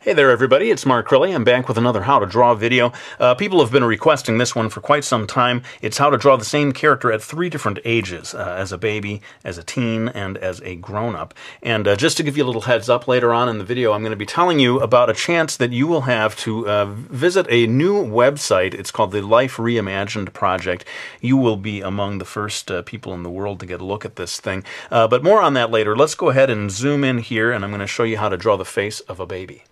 Hey there everybody, it's Mark Crilly. I'm back with another How to Draw video. People have been requesting this one for quite some time. It's how to draw the same character at 3 different ages, as a baby, as a teen, and as a grown-up. And just to give you a little heads up, later on in the video I'm going to be telling you about a chance that you will have to visit a new website. It's called the Life Reimagined Project. You will be among the first people in the world to get a look at this thing. But more on that later. Let's go ahead and zoom in here, and I'm going to show you how to draw the face of a baby.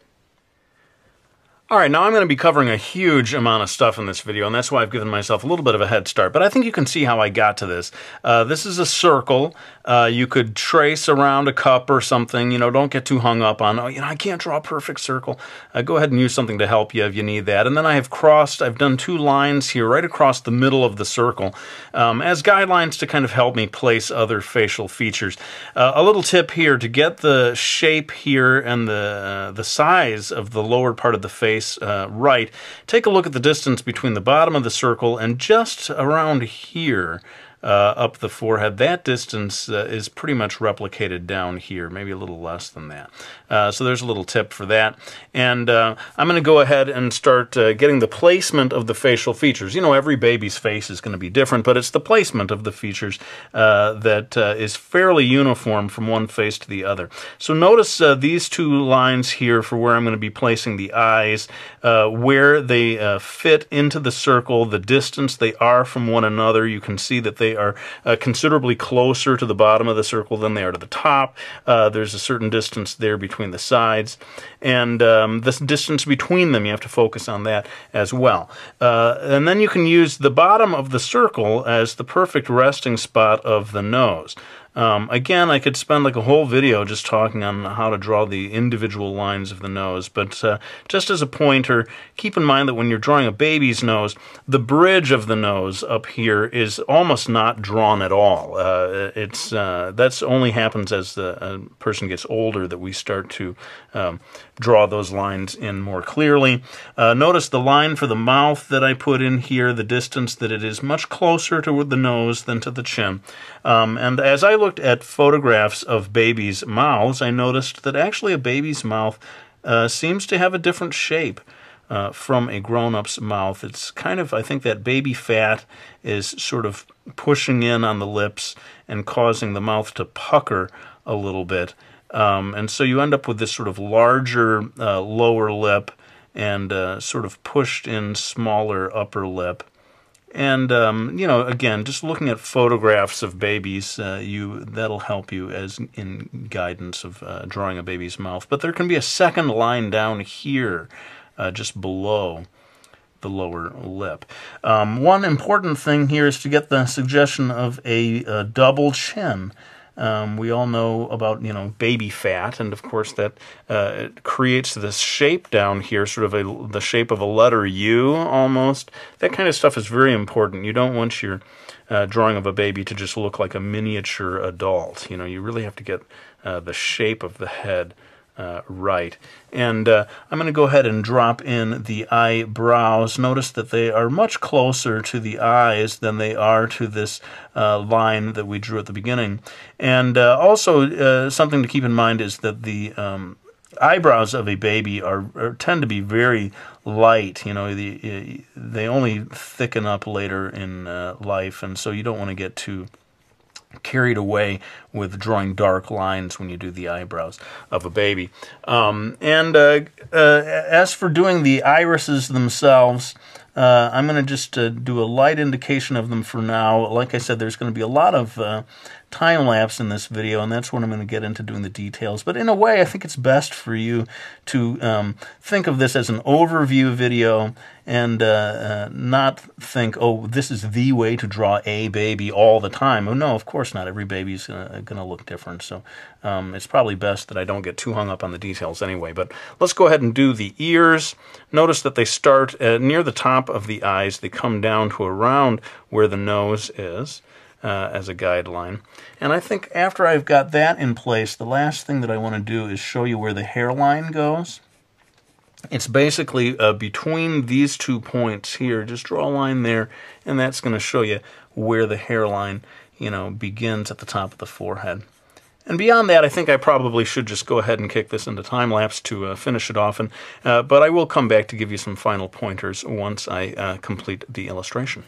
Alright, now I'm going to be covering a huge amount of stuff in this video, and that's why I've given myself a little bit of a head start. But I think you can see how I got to this. This is a circle. You could trace around a cup or something. Don't get too hung up on, I can't draw a perfect circle. Go ahead and use something to help you if you need that. And then I've done 2 lines here right across the middle of the circle as guidelines to kind of help me place other facial features. A little tip here, to get the shape here and the size of the lower part of the face right, take a look at the distance between the bottom of the circle and just around here up the forehead. That distance is pretty much replicated down here, maybe a little less than that. So there's a little tip for that. And I'm going to go ahead and start getting the placement of the facial features. Every baby's face is going to be different, but it's the placement of the features that is fairly uniform from one face to the other. So notice these 2 lines here for where I'm going to be placing the eyes, where they fit into the circle, the distance they are from one another. You can see that they are considerably closer to the bottom of the circle than they are to the top. There's a certain distance there between the sides, and this distance between them, you have to focus on that as well. And then you can use the bottom of the circle as the perfect resting spot of the nose. Again, I could spend like a whole video just talking on how to draw the individual lines of the nose, but just as a pointer, keep in mind that when you're drawing a baby's nose, the bridge of the nose up here is almost not drawn at all. That's only happens as the person gets older that we start to draw those lines in more clearly. Notice the line for the mouth that I put in here, the distance that it is much closer to the nose than to the chin. And as I looked at photographs of babies' mouths, I noticed that actually a baby's mouth seems to have a different shape from a grown-up's mouth. It's kind of, I think that baby fat is sort of pushing in on the lips and causing the mouth to pucker a little bit. And so you end up with this sort of larger lower lip and sort of pushed in smaller upper lip. And, again, just looking at photographs of babies, that'll help you as in guidance of drawing a baby's mouth. But there can be a second line down here, just below the lower lip. One important thing here is to get the suggestion of a double chin. We all know about, baby fat, and of course that it creates this shape down here, sort of the shape of a letter U almost. That kind of stuff is very important. You don't want your drawing of a baby to just look like a miniature adult. You really have to get the shape of the head right. And I'm going to go ahead and drop in the eyebrows. Notice that they are much closer to the eyes than they are to this line that we drew at the beginning. And also something to keep in mind is that the eyebrows of a baby tend to be very light. They only thicken up later in life, and so you don't want to get too carried away with drawing dark lines when you do the eyebrows of a baby. As for doing the irises themselves, I'm going to just do a light indication of them for now. Like I said, there's going to be a lot of time-lapse in this video, and that's when I'm going to get into doing the details. But in a way, I think it's best for you to think of this as an overview video and not think, oh, this is the way to draw a baby all the time. Oh, no, of course not. Every baby's going to look different. So it's probably best that I don't get too hung up on the details anyway. But let's go ahead and do the ears. Notice that they start near the top of the eyes. They come down to around where the nose is. As a guideline. And I think after I've got that in place, the last thing that I want to do is show you where the hairline goes. It's basically between these 2 points here. Just draw a line there, and that's going to show you where the hairline, begins at the top of the forehead. And beyond that, I think I probably should just go ahead and kick this into time-lapse to finish it off, but I will come back to give you some final pointers once I complete the illustration.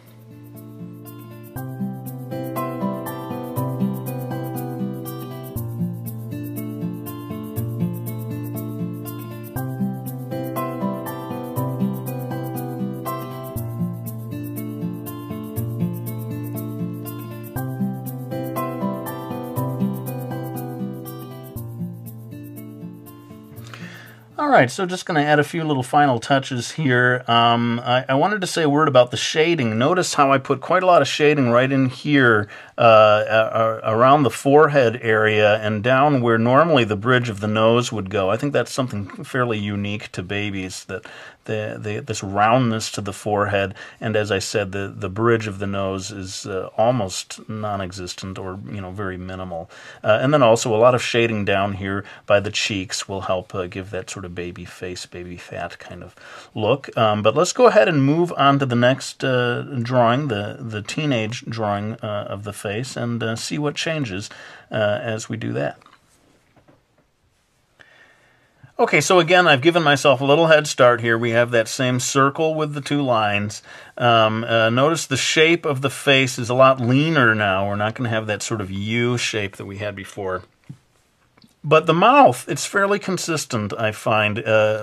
Alright, so just going to add a few little final touches here. I wanted to say a word about the shading. Notice how I put quite a lot of shading right in here around the forehead area and down where normally the bridge of the nose would go. I think that's something fairly unique to babies, that this roundness to the forehead, and as I said, the bridge of the nose is almost non-existent, or very minimal. And then also a lot of shading down here by the cheeks will help give that sort of baby face, baby fat kind of look. But let's go ahead and move on to the next drawing, the teenage drawing of the face, and see what changes as we do that. Okay, so again, I've given myself a little head start here. We have that same circle with the two lines. Notice the shape of the face is a lot leaner now. We're not going to have that sort of U shape that we had before. But the mouth, it's fairly consistent, I find,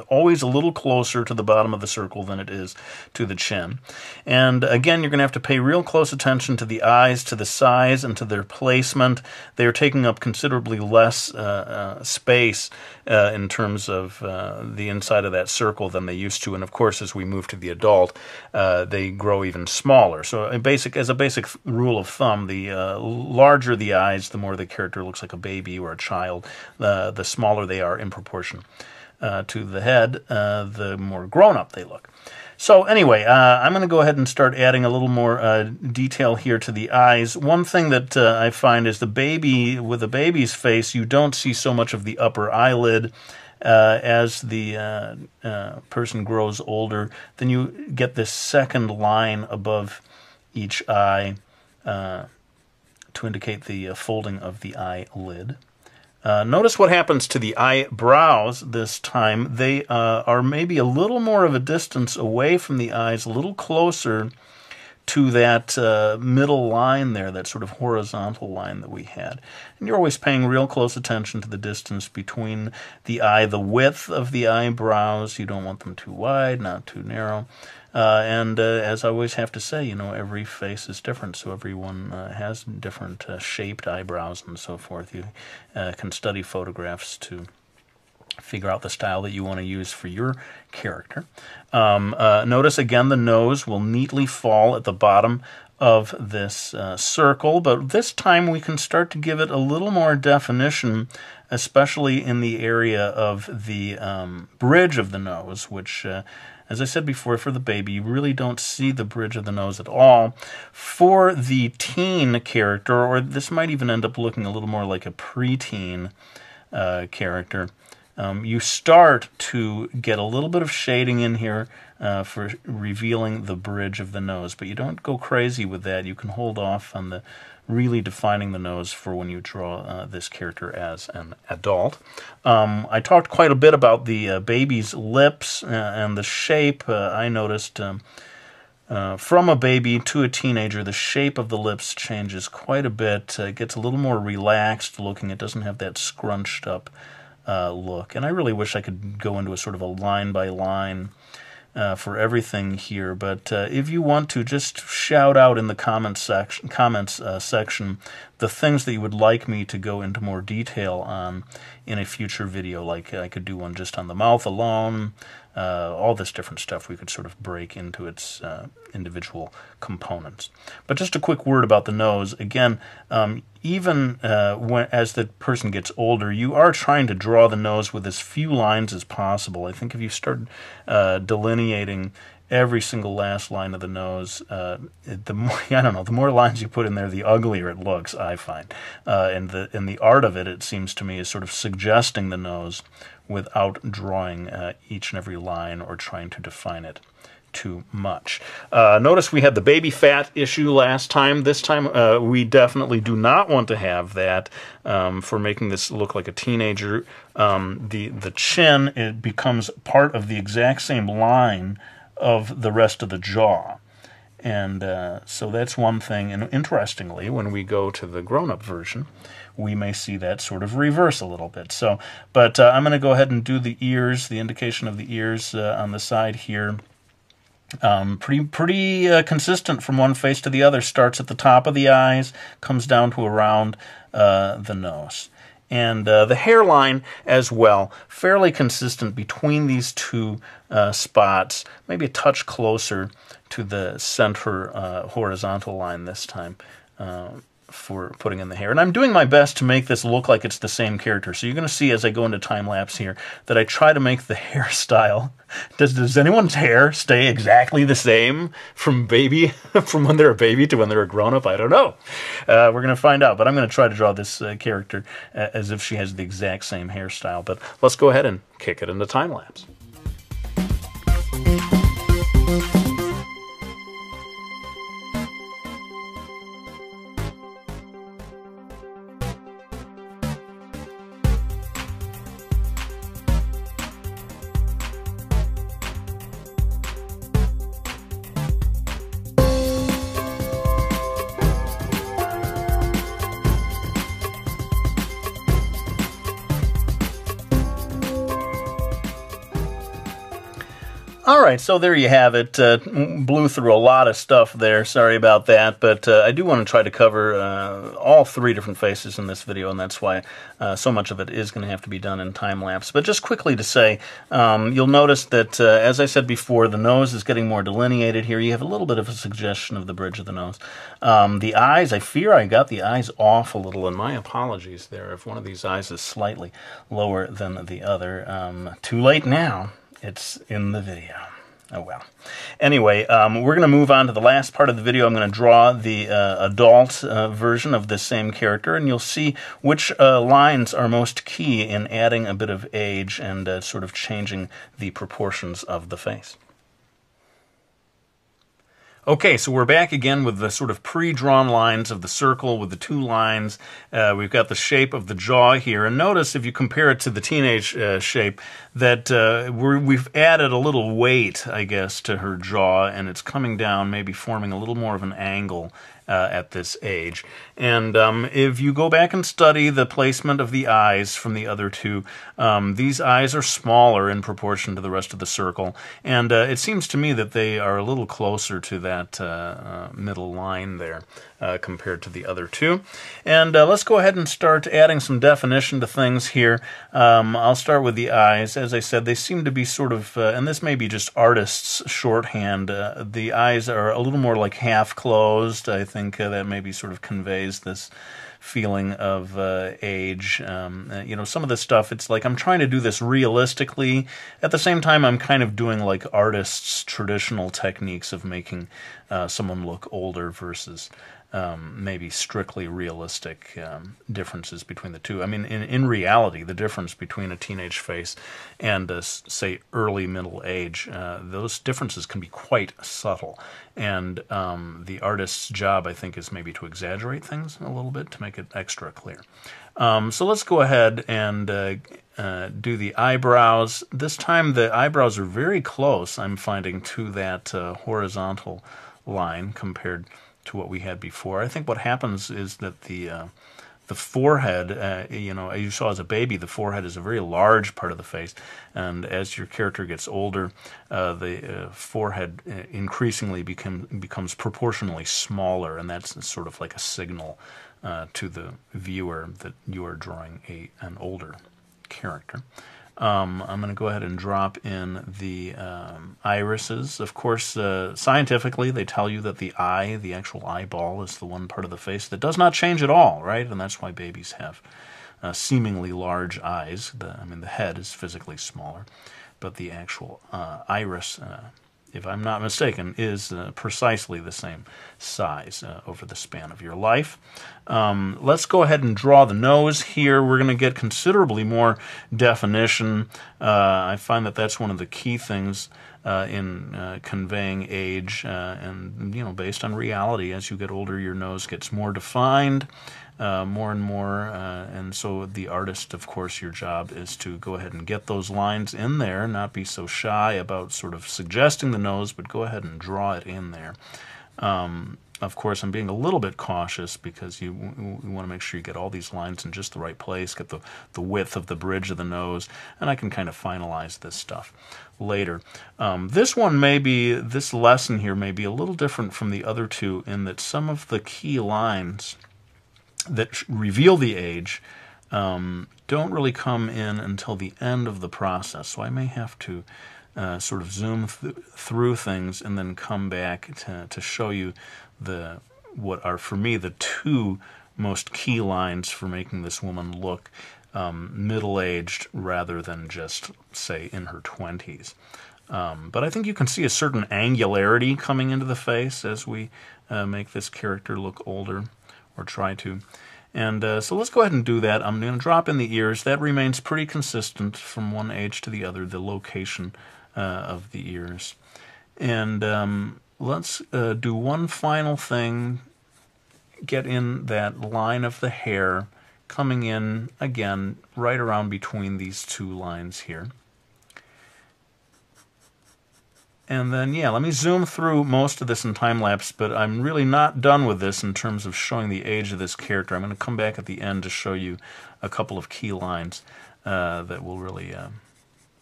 always a little closer to the bottom of the circle than it is to the chin. And again, you're going to have to pay real close attention to the eyes, to the size, and to their placement. They're taking up considerably less space in terms of the inside of that circle than they used to. And of course, as we move to the adult, they grow even smaller. So as a basic rule of thumb, the larger the eyes, the more the character looks like a baby or a child. The smaller they are in proportion to the head, the more grown-up they look. So anyway, I'm going to go ahead and start adding a little more detail here to the eyes. One thing that I find is with a baby's face, you don't see so much of the upper eyelid. As the person grows older, then you get this second line above each eye to indicate the folding of the eyelid. Notice what happens to the eyebrows this time. They are maybe a little more of a distance away from the eyes, a little closer to that middle line there, that sort of horizontal line that we had. And you're always paying real close attention to the distance between the eye, the width of the eyebrows. You don't want them too wide, not too narrow. And as I always have to say, every face is different, so everyone has different shaped eyebrows and so forth. You can study photographs to figure out the style that you want to use for your character. Notice again the nose will neatly fall at the bottom of this circle, but this time we can start to give it a little more definition, especially in the area of the bridge of the nose, which as I said before, for the baby, you really don't see the bridge of the nose at all. For the teen character, or this might even end up looking a little more like a preteen character, you start to get a little bit of shading in here for revealing the bridge of the nose, but you don't go crazy with that. You can hold off on the really defining the nose for when you draw this character as an adult. I talked quite a bit about the baby's lips and the shape. I noticed from a baby to a teenager, the shape of the lips changes quite a bit. It gets a little more relaxed looking. It doesn't have that scrunched up look. And I really wish I could go into a sort of a line-by-line for everything here, but if you want to, just shout out in the comments section the things that you would like me to go into more detail on in a future video. Like I could do one just on the mouth alone, all this different stuff we could sort of break into its individual components. But just a quick word about the nose. Again, even as the person gets older, you are trying to draw the nose with as few lines as possible. I think if you start delineating every single last line of the nose, the more lines you put in there, the uglier it looks, I find. And the art of it seems to me, is sort of suggesting the nose without drawing each and every line or trying to define it too much. Notice we had the baby fat issue last time. This time we definitely do not want to have that for making this look like a teenager. The chin, it becomes part of the exact same line of the rest of the jaw. And so that's one thing. And interestingly, when we go to the grown-up version, we may see that sort of reverse a little bit. So, but I'm going to go ahead and do the ears, the indication of the ears on the side here. Pretty consistent from one face to the other. Starts at the top of the eyes, comes down to around the nose. And the hairline as well, fairly consistent between these two spots, maybe a touch closer to the center horizontal line this time for putting in the hair. And I'm doing my best to make this look like it's the same character. So you're going to see as I go into time-lapse here that I try to make the hairstyle. Does anyone's hair stay exactly the same from from when they're a baby to when they're a grown-up? I don't know. We're going to find out. But I'm going to try to draw this character as if she has the exact same hairstyle. But let's go ahead and kick it into time-lapse. Alright, so there you have it. Blew through a lot of stuff there. Sorry about that, but I do want to try to cover all three different faces in this video, and that's why so much of it is going to have to be done in time-lapse. But just quickly to say, you'll notice that, as I said before, the nose is getting more delineated here. You have a little bit of a suggestion of the bridge of the nose. The eyes, I fear I got the eyes off a little, and my apologies there if one of these eyes is slightly lower than the other. Too late now. It's in the video. Oh well. Anyway, we're going to move on to the last part of the video. I'm going to draw the adult version of this same character, and you'll see which lines are most key in adding a bit of age and sort of changing the proportions of the face. Okay, so we're back again with the sort of pre-drawn lines of the circle with the two lines. We've got the shape of the jaw here. And notice, if you compare it to the teenage shape, that we've added a little weight, I guess, to her jaw, and it's coming down, maybe forming a little more of an angle at this age. And if you go back and study the placement of the eyes from the other two, these eyes are smaller in proportion to the rest of the circle. And it seems to me that they are a little closer to that middle line there compared to the other two. And let's go ahead and start adding some definition to things here. I'll start with the eyes. As I said, they seem to be sort of, and this may be just artists' shorthand, the eyes are a little more like half closed. I think that maybe sort of conveys this feeling of age. You know, some of the stuff, it's like I'm trying to do this realistically. At the same time, I'm kind of doing like artists' traditional techniques of making someone look older versus maybe strictly realistic differences between the two. I mean, in reality, the difference between a teenage face and, say, early middle age, those differences can be quite subtle. And the artist's job, I think, is maybe to exaggerate things a little bit to make it extra clear. So let's go ahead and do the eyebrows. This time the eyebrows are very close, I'm finding, to that horizontal line compared to what we had before. I think what happens is that the forehead, you know, as you saw as a baby, the forehead is a very large part of the face, and as your character gets older, the forehead increasingly becomes proportionally smaller, and that's sort of like a signal to the viewer that you are drawing an older character. I'm going to go ahead and drop in the irises. Of course, scientifically, they tell you that the eye, the actual eyeball, is the one part of the face that does not change at all, right? And that's why babies have seemingly large eyes. I mean, the head is physically smaller, but the actual iris if I'm not mistaken, is precisely the same size over the span of your life. Let's go ahead and draw the nose here. We're going to get considerably more definition. I find that that's one of the key things in conveying age, and based on reality, as you get older, your nose gets more defined, more and more, and so the artist, of course, your job is to go ahead and get those lines in there, not be so shy about sort of suggesting the nose, but go ahead and draw it in there. Of course, I'm being a little bit cautious because you want to make sure you get all these lines in just the right place, get the width of the bridge of the nose, and I can kind of finalize this stuff later. This lesson here may be a little different from the other two in that some of the key lines that reveal the age don't really come in until the end of the process, so I may have to sort of zoom through things and then come back to show you what are, for me, the two most key lines for making this woman look middle-aged rather than just, say, in her 20s. But I think you can see a certain angularity coming into the face as we make this character look older, or try to. And so let's go ahead and do that. I'm going to drop in the ears. That remains pretty consistent from one age to the other, the location of the ears. And let's do one final thing, get in that line of the hair coming in, again, right around between these two lines here. And then, yeah, let me zoom through most of this in time-lapse, but I'm really not done with this in terms of showing the age of this character. I'm going to come back at the end to show you a couple of key lines that will really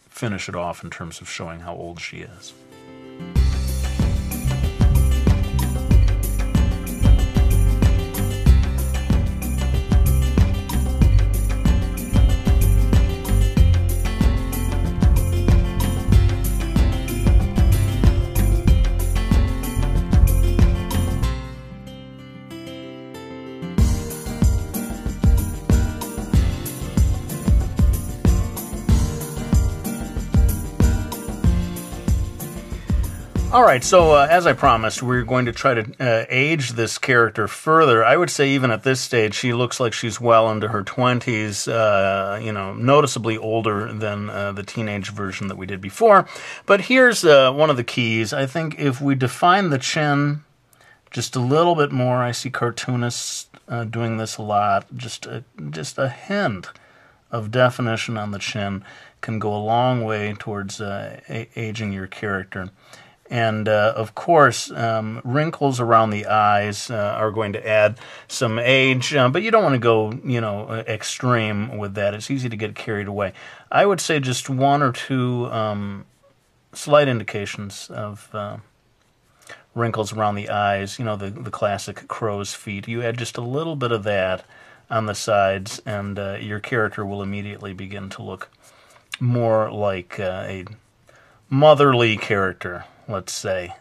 finish it off in terms of showing how old she is. Alright, so as I promised, we're going to try to age this character further. I would say even at this stage, she looks like she's well into her 20s, noticeably older than the teenage version that we did before. But here's one of the keys. I think if we define the chin just a little bit more, I see cartoonists doing this a lot, just a hint of definition on the chin can go a long way towards aging your character. And, of course, wrinkles around the eyes are going to add some age, but you don't want to go, extreme with that. It's easy to get carried away. I would say just one or two slight indications of wrinkles around the eyes, the classic crow's feet. You add just a little bit of that on the sides, and your character will immediately begin to look more like a motherly character, let's say.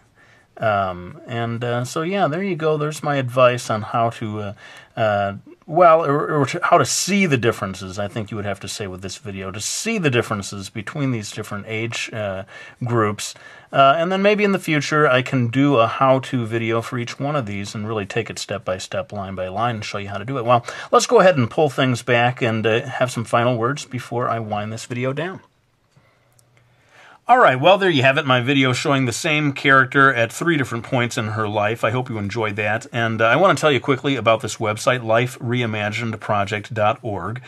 So yeah, there you go. There's my advice on how to, or how to see the differences, I think you would have to say with this video, to see the differences between these different age groups. And then maybe in the future I can do a how-to video for each one of these and really take it step by step, line by line, and show you how to do it. Well, let's go ahead and pull things back and have some final words before I wind this video down. Alright, well, there you have it, my video showing the same character at 3 different points in her life. I hope you enjoyed that. And I want to tell you quickly about this website, lifereimaginedproject.org.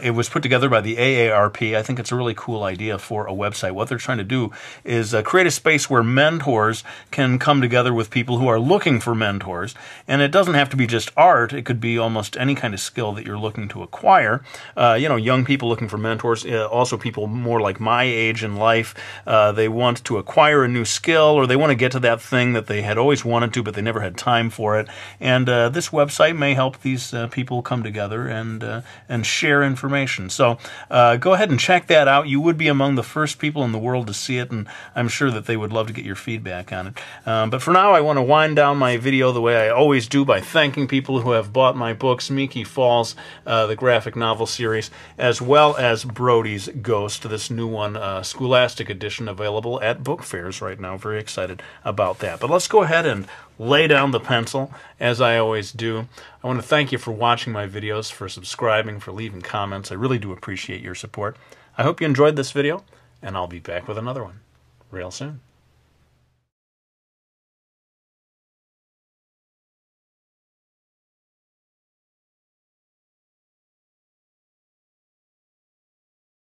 It was put together by the AARP. I think it's a really cool idea for a website. What they're trying to do is create a space where mentors can come together with people who are looking for mentors. And it doesn't have to be just art. It could be almost any kind of skill that you're looking to acquire. Young people looking for mentors, also people more like my age in life. They want to acquire a new skill, or they want to get to that thing that they had always wanted to, but they never had time for it. And this website may help these people come together and share information. So go ahead and check that out. You would be among the first people in the world to see it, and I'm sure that they would love to get your feedback on it. But for now, I want to wind down my video the way I always do, by thanking people who have bought my books, Miki Falls, the graphic novel series, as well as Brody's Ghost, this new one, Scholastic Edition. edition available at book fairs right now. Very excited about that. But let's go ahead and lay down the pencil, as I always do. I want to thank you for watching my videos, for subscribing, for leaving comments. I really do appreciate your support. I hope you enjoyed this video, and I'll be back with another one real soon.